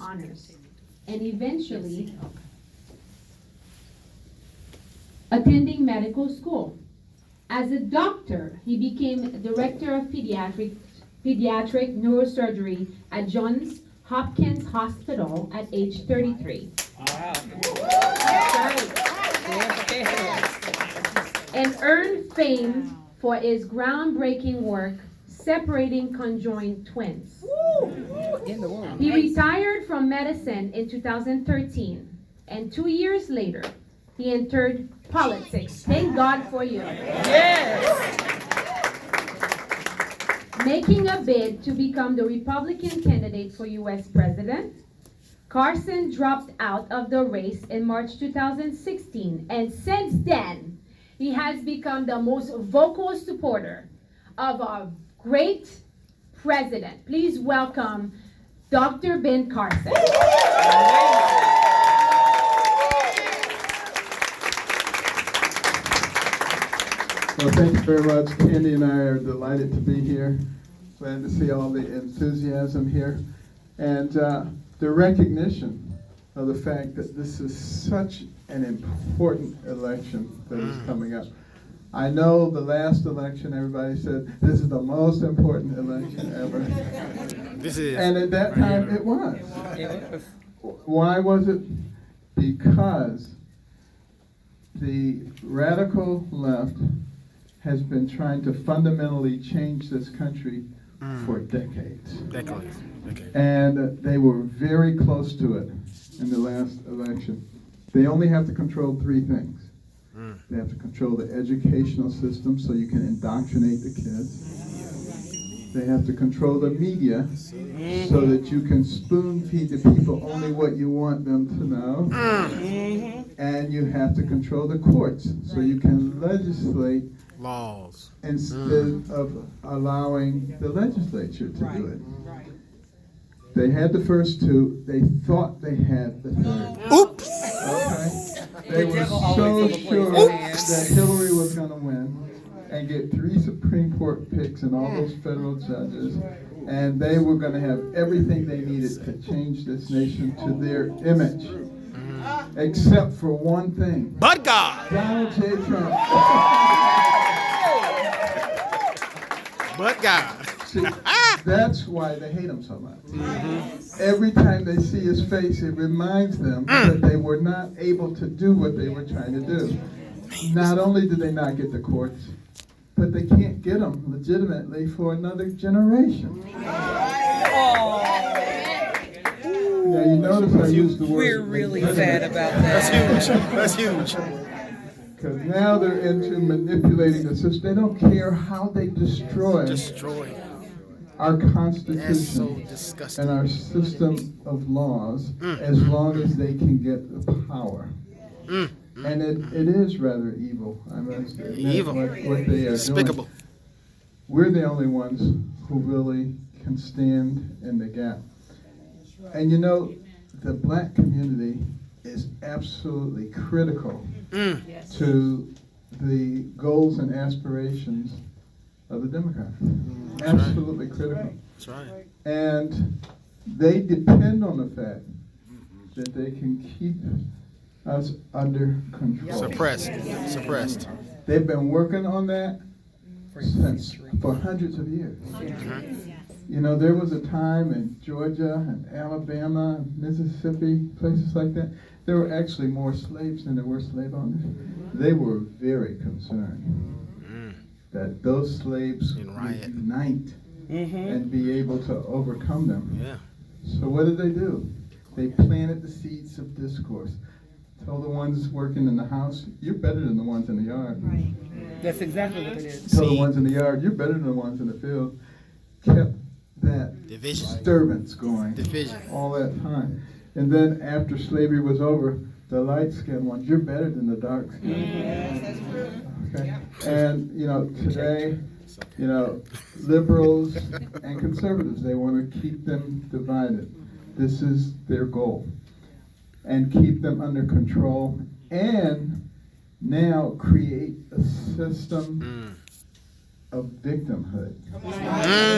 honors, and eventually attending medical school. As a doctor, he became director of pediatric neurosurgery at Johns Hopkins Hospital at age 33. Wow. And earned fame for his groundbreaking work separating conjoined twins. He retired from medicine in 2013, and 2 years later, he entered politics. Thank God for you. Yes. Making a bid to become the Republican candidate for U.S. president, Carson dropped out of the race in March 2016, and since then, he has become the most vocal supporter of our great president. Please welcome Dr. Ben Carson. Well, thank you very much. Candy and I are delighted to be here. Glad to see all the enthusiasm here. And the recognition of the fact that this is such an important election that is coming up. I know the last election, everybody said, this is the most important election ever. This is. And at that time, it was. Why was it? Because the radical left has been trying to fundamentally change this country for decades. Decades. And they were very close to it in the last election. They only have to control three things. They have to control the educational system so you can indoctrinate the kids. They have to control the media so that you can spoon feed the people only what you want them to know. And you have to control the courts so you can legislate Laws. instead of allowing the legislature to do it. They had the first two. They thought they had the third. Oops! Okay? They were so sure that Hillary was going to win and get 3 Supreme Court picks and all those federal judges, and they were going to have everything they needed to change this nation to their image, except for one thing. But God! Donald J. Trump. But God! See, that's why they hate him so much. Every time they see his face, it reminds them that they were not able to do what they were trying to do. Not only did they not get the courts, but they can't get them legitimately for another generation. Now you notice I used the word. We're really sad about that. That's huge. That's huge. Because now they're into manipulating the system. They don't care how they destroy Destroy. our That's so Constitution disgusting. and our system of laws as long as they can get the power. And it is rather evil. I must admit Evil. what they are Despicable. doing. We're the only ones who really can stand in the gap. And you know, the black community is absolutely critical to the goals and aspirations of the Democrats. Absolutely critical. That's right. And they depend on the fact that they can keep us under control. Suppressed. They've been working on that for hundreds of years. You know, there was a time in Georgia and Alabama, and Mississippi, places like that, there were actually more slaves than there were slave owners. They were very concerned that those slaves And would riot. unite and be able to overcome them. Yeah. So what did they do? They planted the seeds of discourse. Told the ones working in the house, you're better than the ones in the yard. That's exactly what it is. Told the ones in the yard, you're better than the ones in the field. Kept that Division. disturbance going Division. all that time. And then after slavery was over, the light-skinned ones, you're better than the dark-skinned. Okay? And, you know, today, you know, liberals and conservatives, they want to keep them divided. This is their goal. And keep them under control and now create a system of victimhood.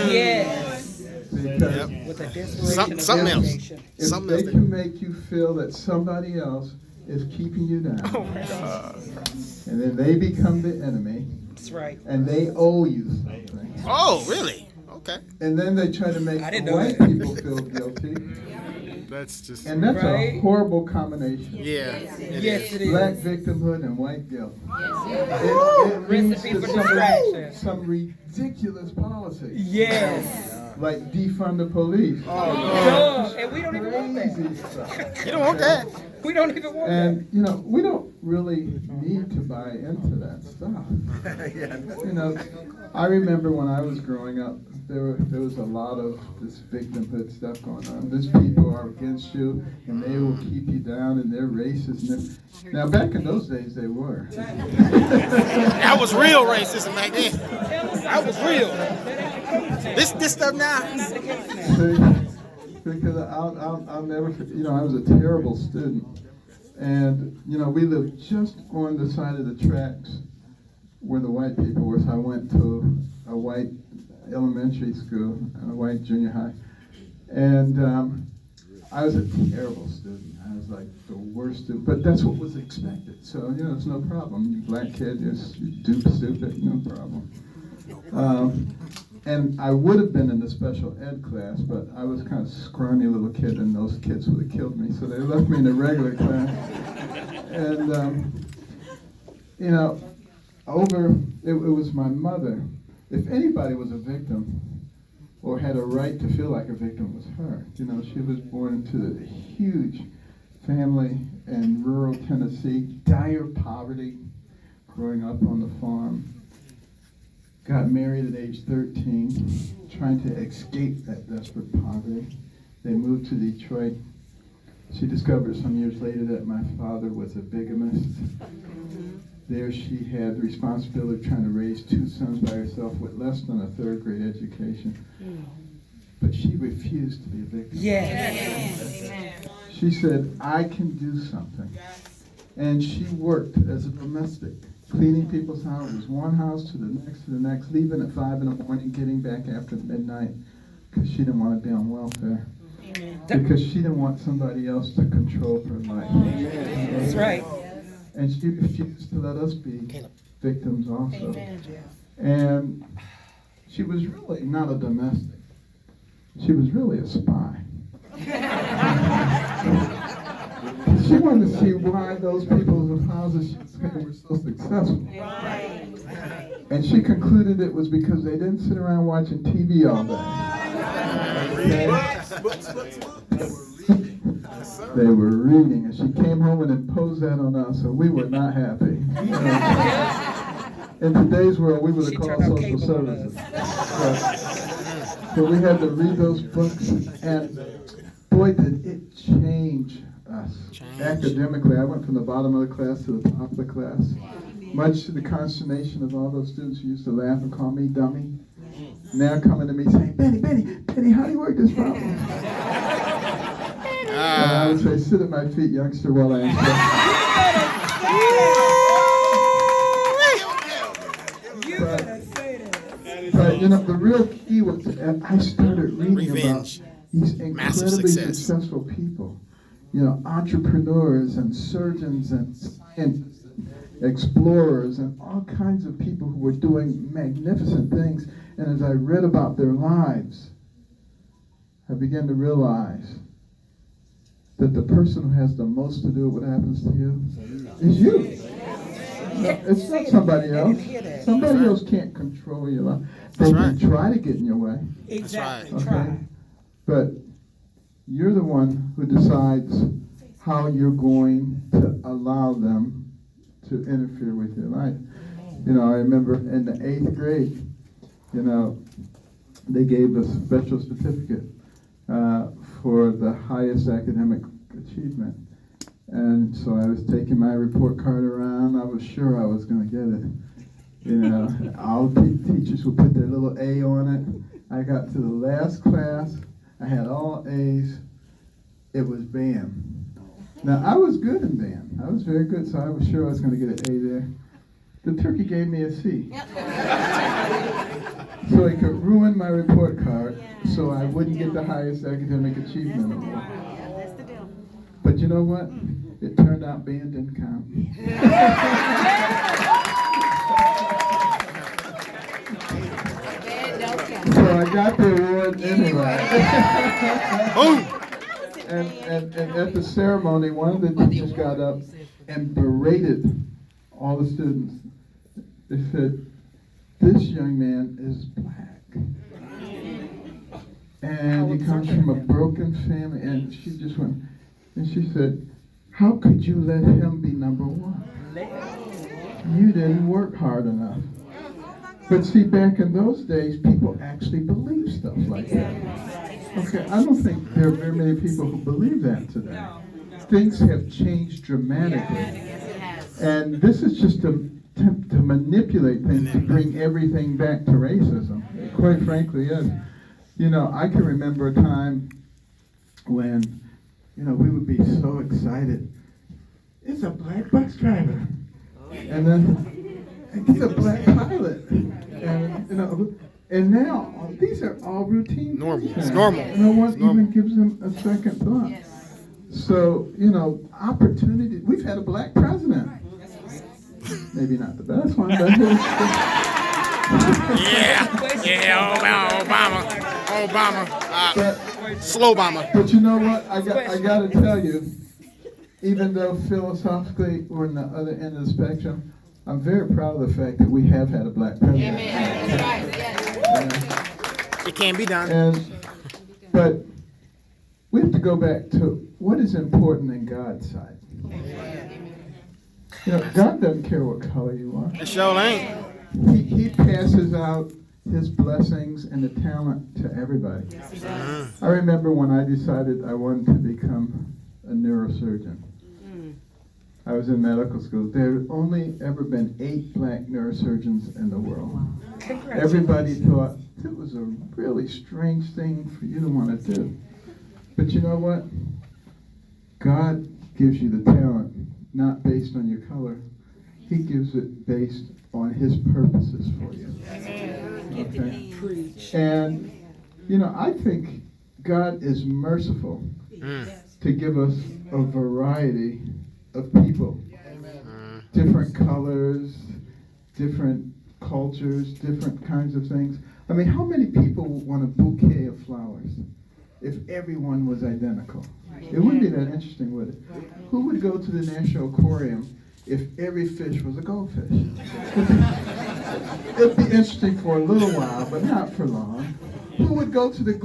Yes. Because With a desperation of Something else. dedication. if Something they else. can make you feel that somebody else is keeping you down, and then they become the enemy, That's right. and they owe you something, Oh, really? Okay. and then they try to make I didn't know white that. people feel guilty, That's just. and that's a Right. horrible combination. Yeah. It Yes, is. it is. Black victimhood and white guilt. It leads Recipe to for distraction. some ridiculous policy. Yes. Like defund the police. Duh. And we don't even want Crazy that. stuff. You don't want that. We don't even want that. And you know, we don't really need to buy into that stuff. You know, I remember when I was growing up, there was a lot of this victimhood stuff going on. These people are against you, and they will keep you down, and they're racist. And now, back in those days, they were. That was real racism back then. That was real. This stuff now. Because I'll never, you know, I was a terrible student, and you know, we lived just on the side of the tracks where the white people were. So I went to a white elementary school and a white junior high, and I was a terrible student. I was like the worst student, but that's what was expected. So you know, it's no problem. You black kid, you do stupid, no problem. And I would have been in the special ed class, but I was kind of scrawny little kid, and those kids would have killed me. So they left me in the regular class. And you know, it was my mother. If anybody was a victim or had a right to feel like a victim, it was her. You know, she was born into a huge family in rural Tennessee, dire poverty, growing up on the farm. Got married at age 13, trying to escape that desperate poverty. They moved to Detroit. She discovered some years later that my father was a bigamist. There she had the responsibility of trying to raise two sons by herself with less than a third grade education. But she refused to be a victim. Yes. She said, I can do something. And she worked as a domestic, cleaning people's houses, one house to the next, leaving at 5 in the morning, getting back after midnight, because she didn't want to be on welfare. Because she didn't want somebody else to control her life. That's right. And she refused to let us be victims also. And she was really not a domestic. She was really a spy. She wanted to see why those people whose houses she was cleaning were so successful. And she concluded it was because they didn't sit around watching TV all day. They were reading, and she came home and imposed that on us, and we were not happy. In today's world, we would have called social services. So we had to read those books, and boy, did it change us. Academically, I went from the bottom of the class to the top of the class, much to the consternation of all those students who used to laugh and call me dummy. Now coming to me saying, Benny, how do you work this problem? And I would say, sit at my feet, youngster, while I answer. But you know, the real key was I started reading Revenge. about these Massive incredibly success. successful people. You know, entrepreneurs and surgeons and scientists, and explorers, and all kinds of people who were doing magnificent things. And as I read about their lives, I began to realize that the person who has the most to do with what happens to you is you. No, it's not somebody else. Somebody else can't control your life. They can try to get in your way. Exactly. Okay? But you're the one who decides how you're going to allow them to interfere with your life. You know, I remember in the 8th grade, you know, they gave us a special certificate for the highest academic achievement. And so I was taking my report card around. I was sure I was going to get it. You know, all the teachers would put their little A on it. I got to the last class. I had all A's. It was band. Now, I was good in band. I was very good, so I was sure I was going to get an A there. The turkey gave me a C. So he could ruin my report card, so I wouldn't get the highest academic achievement award. But you know what? It turned out band didn't count. So I got the award anyway. Boom. And at the ceremony, one of the teachers got up and berated all the students. They said, "This young man is black. And he comes from a broken family." And she just went, and she said, "How could you let him be number one? You didn't work hard enough." But see, back in those days, people actually believed stuff like that. Okay, I don't think there are very many people who believe that today. Things have changed dramatically. And this is just to manipulate things, to bring everything back to racism. Quite frankly, yes. You know, I can remember a time when, you know, we would be so excited. It's a black bus driver. And then he's a black pilot. And, you know, and now these are all routine. Normal. things. It's normal. No one It's normal. even gives them a second thought. So, you know, opportunity. We've had a black president. Maybe not the best one, but Obama. but, Slow Obama. but you know what? I got to tell you, even though philosophically we're on the other end of the spectrum, I'm very proud of the fact that we have had a black president. It can be done. But we have to go back to what is important in God's sight. You know, God doesn't care what color you are. It sure ain't. He passes out his blessings and the talent to everybody. I remember when I decided I wanted to become a neurosurgeon. I was in medical school. There had only ever been 8 black neurosurgeons in the world. Everybody thought it was a really strange thing for you to want to do. But you know what? God gives you the talent, not based on your color. He gives it based on his purposes for you. Okay? And, you know, I think God is merciful to give us a variety of people. Different colors, different cultures, different kinds of things. I mean, how many people would want a bouquet of flowers if everyone was identical? It wouldn't be that interesting, would it? Who would go to the National Aquarium if every fish was a goldfish? It'd be interesting for a little while, but not for long. Who would go to the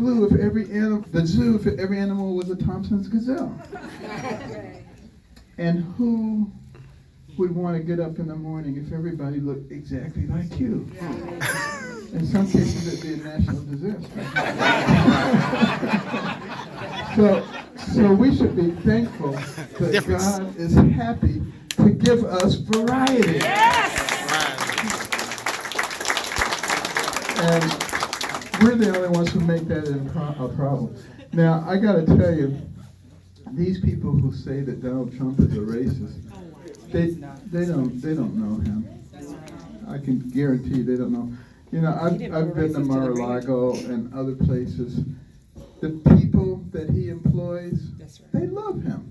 zoo if every animal was a Thompson's gazelle? And who would want to get up in the morning if everybody looked exactly like you? In some cases, it'd be a national disaster. So we should be thankful that God is happy to give us variety. And we're the only ones who make that a problem. Now, I got to tell you, these people who say that Donald Trump is a racist, they don't know him. I can guarantee they don't know. You know, I've been to Mar-a-Lago and other places. The people that he employs, they love him.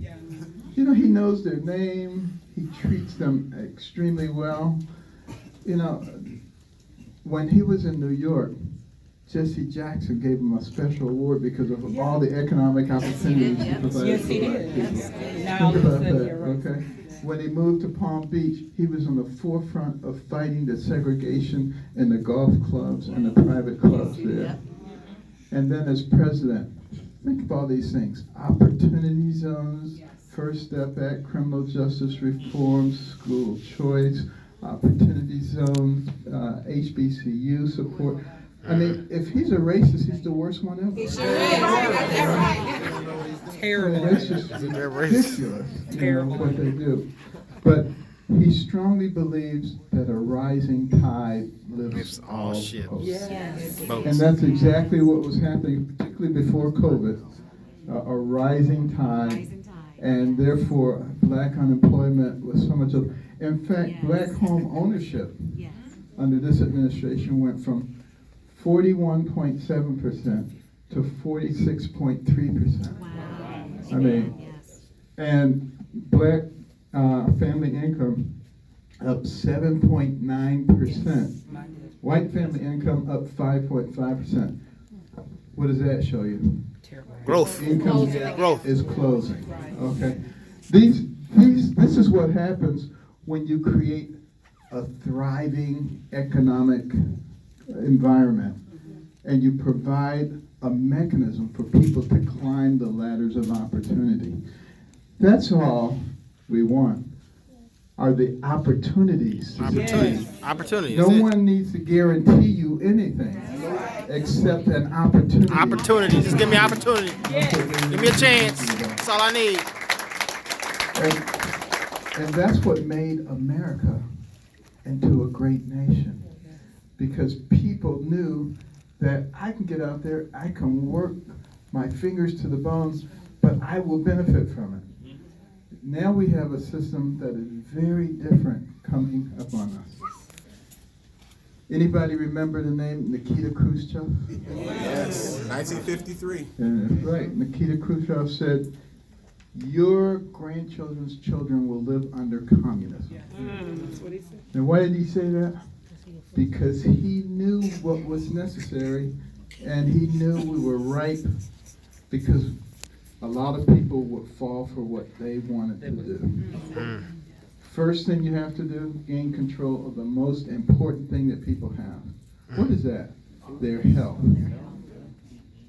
You know, he knows their name. He treats them extremely well. You know, when he was in New York, Jesse Jackson gave him a special award because of all the economic opportunities he provided for black people. Think about that, okay? When he moved to Palm Beach, he was on the forefront of fighting the segregation in the golf clubs and the private clubs there. And then as president, think of all these things. Opportunity zones, First Step Act, criminal justice reform, school choice, opportunity zones, HBCU support. I mean, if he's a racist, he's the worst one ever. He sure is. Terrible. It's just ridiculous, you know, what they do. But he strongly believes that a rising tide lifts all boats. And that's exactly what was happening, particularly before COVID, a rising tide. And therefore, black unemployment was so much of, in fact, black home ownership under this administration went from 41.7% to 46.3%. I mean, and black family income up 7.9%. White family income up 5.5%. What does that show you? Growth. Income Growth. is closing. Okay. This is what happens when you create a thriving economic environment and you provide a mechanism for people to climb the ladders of opportunity. That's all we want, are the opportunities. Opportunity. No one needs to guarantee you anything except an opportunity. Opportunity. Just give me opportunity. Give me a chance. That's all I need. And that's what made America into a great nation. Because people knew that I can get out there, I can work my fingers to the bones, but I will benefit from it. Now we have a system that is very different coming upon us. Anybody remember the name Nikita Khrushchev? Yes, 1953. And that's right. Nikita Khrushchev said, your grandchildren's children will live under communism. That's what he said. And why did he say that? Because he knew what was necessary, and he knew we were ripe, because a lot of people would fall for what they wanted to do. First thing you have to do, gain control of the most important thing that people have. What is that? Their health.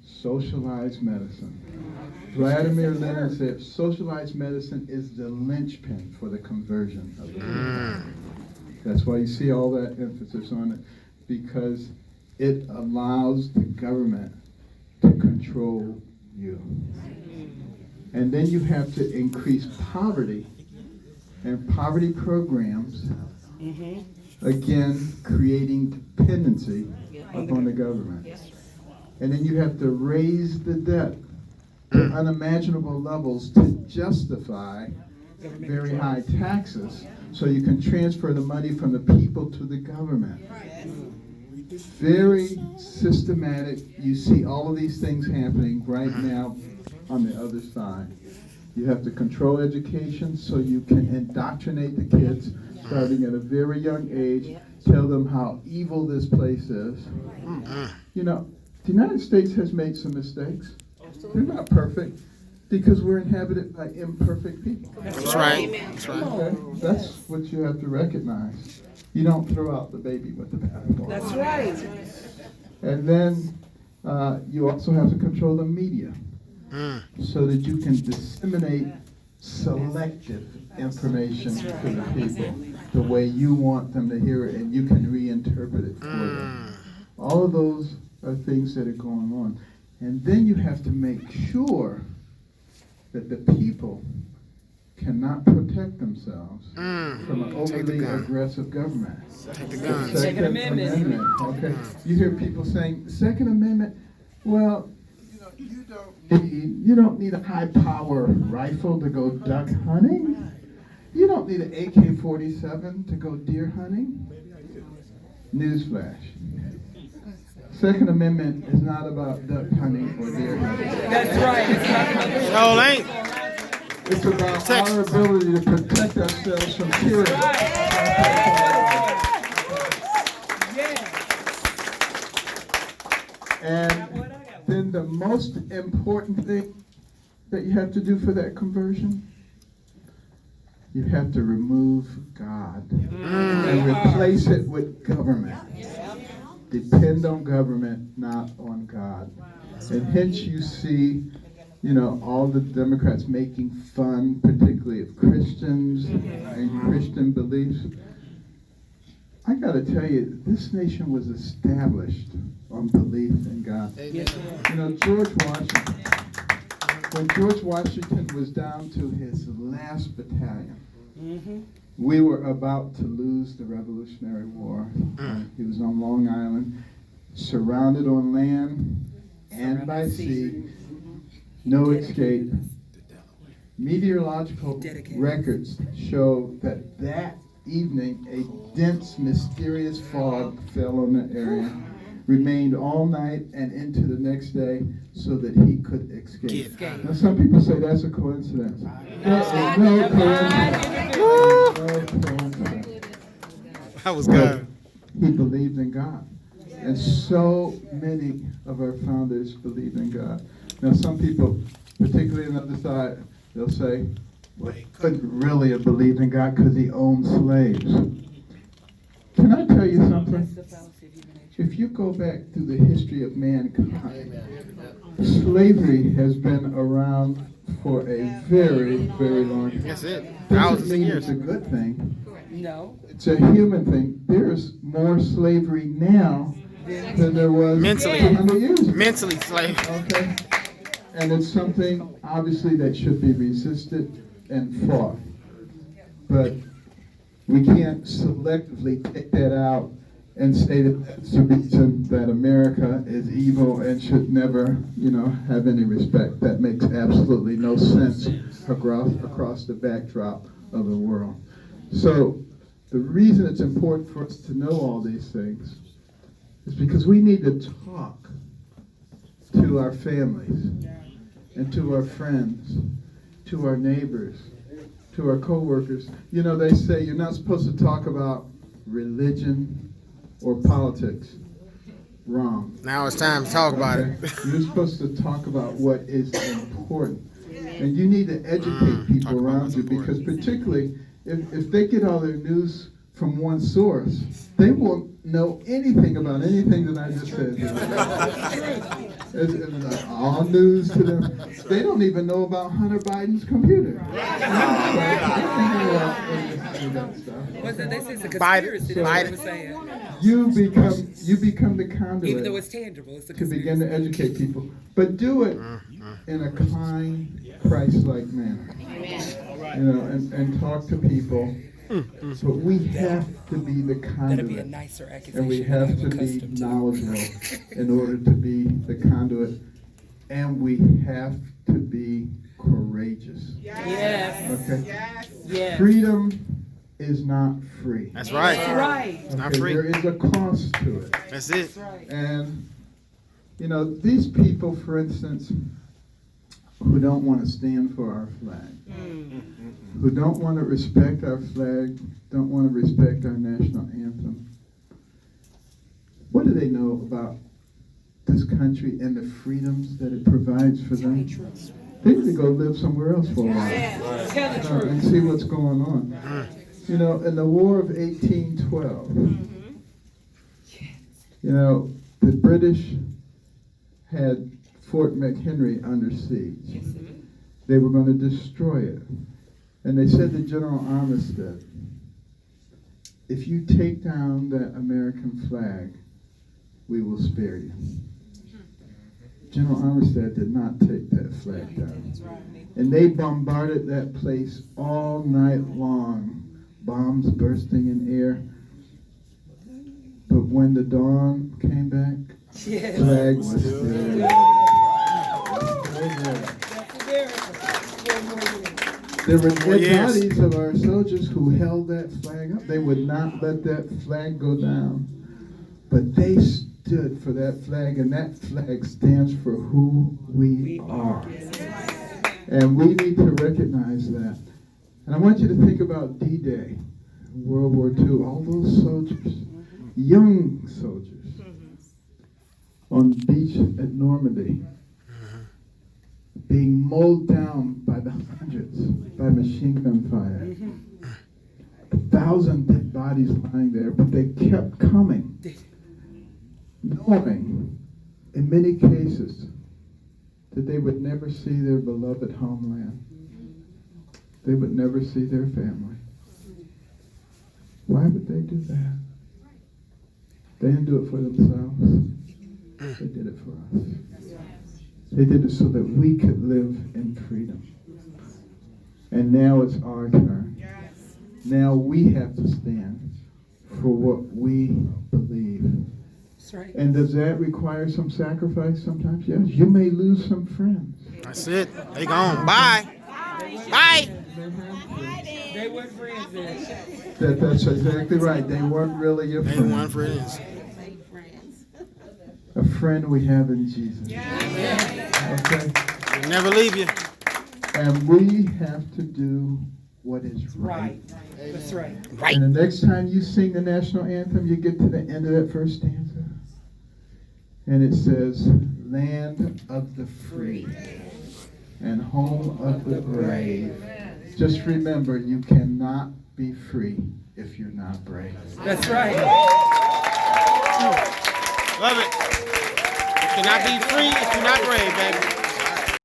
Socialized medicine. Vladimir Lenin said socialized medicine is the linchpin for the conversion of the people. That's why you see all that emphasis on it, because it allows the government to control you. And then you have to increase poverty and poverty programs, again, creating dependency upon the government. And then you have to raise the debt to unimaginable levels to justify very high taxes, so you can transfer the money from the people to the government. Very systematic. You see all of these things happening right now on the other side. You have to control education so you can indoctrinate the kids starting at a very young age, tell them how evil this place is. You know, the United States has made some mistakes. They're not perfect, because we're inhabited by imperfect people. That's right. That's right. Okay? That's what you have to recognize. You don't throw out the baby with the bathwater. That's right. And then you also have to control the media so that you can disseminate selective information to the people the way you want them to hear it, and you can reinterpret it for them. All of those are things that are going on. And then you have to make sure that the people cannot protect themselves from an overly aggressive government. Take the guns. Second Amendment. Okay. You hear people saying, the Second Amendment, well, you don't need a high-power rifle to go duck hunting. You don't need an AK-47 to go deer hunting. Newsflash. Second Amendment is not about duck hunting or deer hunting. That's right. It's not Y'all ain't. It's about our ability to protect ourselves from tyranny. And then the most important thing that you have to do for that conversion, you have to remove God and replace it with government. Depend on government, not on God. And hence you see, you know, all the Democrats making fun, particularly of Christians and Christian beliefs. I got to tell you, this nation was established on belief in God. You know, when George Washington was down to his last battalion, we were about to lose the Revolutionary War. He was on Long Island, surrounded on land and by sea, no escape. Meteorological records show that evening a dense, mysterious fog fell on the area. remained all night and into the next day so that he could escape. Escape. Now, some people say that's a coincidence. That is no coincidence. No coincidence. That was good. He believed in God. And so many of our founders believed in God. Now, some people, particularly on the other side, they'll say, well, he couldn't really have believed in God because he owned slaves. Can I tell you something? If you go back through the history of mankind, slavery has been around for a very, very long time. That's it. Doesn't Thousands of mean years. it's a good thing. No. It's a human thing. There's more slavery now than there was Mentally. 200 years ago. Mentally slave. Okay? And it's something, obviously, that should be resisted and fought. But we can't selectively take that out and say that that's the reason that America is evil and should never, have any respect. That makes absolutely no sense across the backdrop of the world. So the reason it's important for us to know all these things is because we need to talk to our families and to our friends, to our neighbors, to our co-workers. They say you're not supposed to talk about religion or politics. Wrong. Now it's time to talk about it. You're supposed to talk about what is important. And you need to educate people around you, because particularly if they get all their news from one source, they won't know anything about anything that I just said. It's all news to them. They don't even know about Hunter Biden's computer. What's that? They say it's a conspiracy. That's what I'm saying. You become the conduit. Even though it's tangible, it's a To conspiracy. begin to educate people, but do it in a kind, Christ-like manner. And talk to people. But we have to be the That'd be a conduit, nicer accusation and we than have I'm to be accustomed to. knowledgeable in order to be the conduit, and we have to be courageous. Yes. Okay. Yes. Freedom is not free. That's right. That's right. It's not Okay, free. there is a cost to it. That's it. And, these people, for instance, who don't want to stand for our flag, who don't want to respect our flag, don't want to respect our national anthem, what do they know about this country and the freedoms that it provides for them? They need to go live somewhere else for a while. Tell the truth. And see what's going on. In the War of 1812, the British had Fort McHenry under siege. They were going to destroy it. And they said to General Armistead, if you take down that American flag, we will spare you. General Armistead did not take that flag down. And they bombarded that place all night long, bombs bursting in air. But when the dawn came back, Yes. the flag was still there. There were dead bodies of our soldiers who held that flag up. They would not let that flag go down. But they stood for that flag, and that flag stands for who we are. And we need to recognize that. And I want you to think about D-Day, World War II, all those soldiers, young soldiers, on the beach at Normandy, being mowed down by the hundreds by machine gun fire. 1,000 dead bodies lying there, but they kept coming, knowing, in many cases, that they would never see their beloved homeland. They would never see their family. Why would they do that? They didn't do it for themselves. They did it for us. They did it so that we could live in freedom. And now it's our turn. Now we have to stand for what we believe. That's right. And does that require some sacrifice sometimes? Yes. You may lose some friends. That's it. They gone. Bye. Bye. They weren't friends then. That's exactly right. They weren't really your They friends. one friends. a friend we have in Jesus. Okay? He'll never leave you. And we have to do what is right. That's right. Right. And the next time you sing the national anthem, you get to the end of that first stanza. And it says, land of the free and home of the brave. Just remember, you cannot be free if you're not brave. That's right. Love it. You cannot be free if you're not brave, baby.